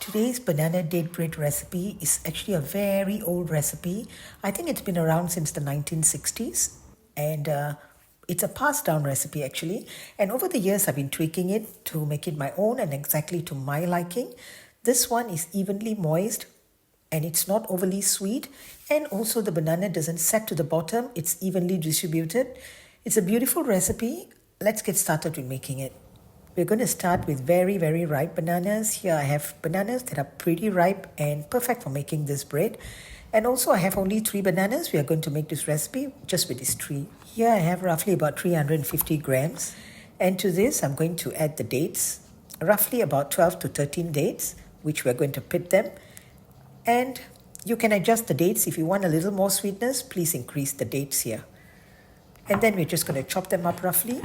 Today's banana date bread recipe is actually a very old recipe. I think it's been around since the 1960s, and it's a passed down recipe actually. And over the years, I've been tweaking it to make it my own and exactly to my liking. This one is evenly moist and it's not overly sweet, and also the banana doesn't set to the bottom, it's evenly distributed. It's a beautiful recipe. Let's get started with making it. We're going to start with very, very ripe bananas. Here I have bananas that are pretty ripe and perfect for making this bread. And also I have only 3 bananas. We are going to make this recipe just with these 3. Here I have roughly about 350 grams. And to this I'm going to add the dates, roughly about 12 to 13 dates, which we're going to pit them. And you can adjust the dates. If you want a little more sweetness, please increase the dates here. And then we're just going to chop them up roughly.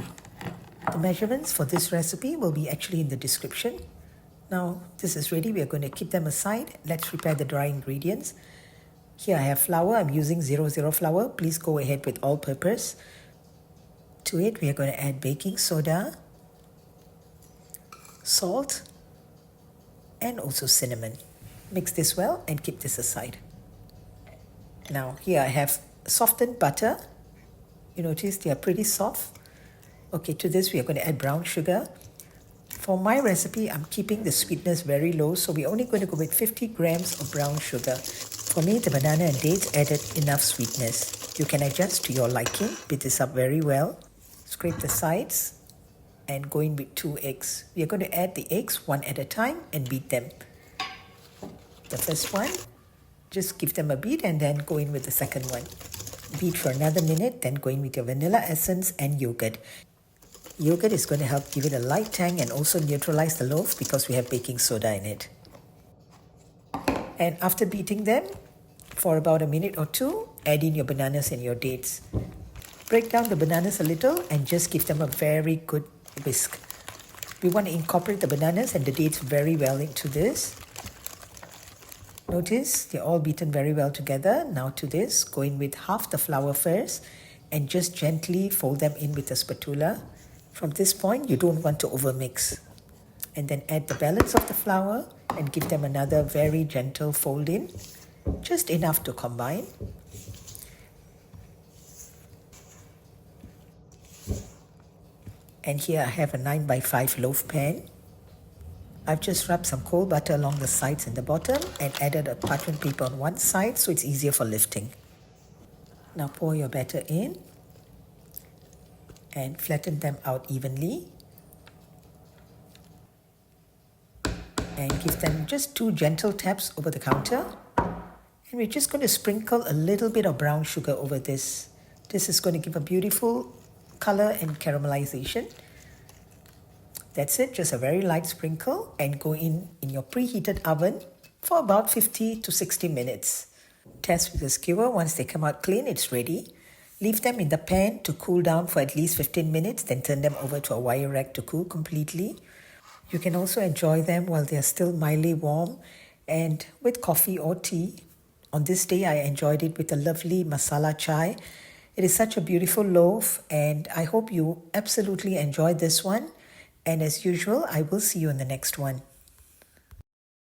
The measurements for this recipe will be actually in the description. Now this is ready. We are going to keep them aside. Let's prepare the dry ingredients. Here I have flour. I'm using 00 flour. Please go ahead with all-purpose. To it we are going to add baking soda, salt, and also cinnamon. Mix this well and keep this aside. Now here I have softened butter. You notice they are pretty soft. Okay, to this we are going to add brown sugar. For my recipe, I'm keeping the sweetness very low, so we're only going to go with 50 grams of brown sugar. For me, the banana and dates added enough sweetness. You can adjust to your liking. Beat this up very well. Scrape the sides and go in with 2 eggs. We are going to add the eggs one at a time and beat them. The first one, just give them a beat and then go in with the second one. Beat for another minute, then go in with your vanilla essence and yogurt. Yogurt is going to help give it a light tang and also neutralize the loaf because we have baking soda in it. And after beating them for about a minute or 2, add in your bananas and your dates. Break down the bananas a little and just give them a very good whisk. We want to incorporate the bananas and the dates very well into this. Notice they're all beaten very well together. Now to this, go in with half the flour first and just gently fold them in with a spatula. From this point, you don't want to overmix. And then add the balance of the flour and give them another very gentle fold in, just enough to combine. And here I have a 9x5 loaf pan. I've just rubbed some cold butter along the sides and the bottom and added a parchment paper on one side so it's easier for lifting. Now pour your batter in and flatten them out evenly. And give them just 2 gentle taps over the counter. And we're just going to sprinkle a little bit of brown sugar over this. This is going to give a beautiful color and caramelization. That's it, just a very light sprinkle, and go in your preheated oven for about 50 to 60 minutes. Test with a skewer. Once they come out clean, it's ready. Leave them in the pan to cool down for at least 15 minutes, then turn them over to a wire rack to cool completely. You can also enjoy them while they are still mildly warm and with coffee or tea. On this day, I enjoyed it with a lovely masala chai. It is such a beautiful loaf, and I hope you absolutely enjoyed this one. And as usual, I will see you in the next one.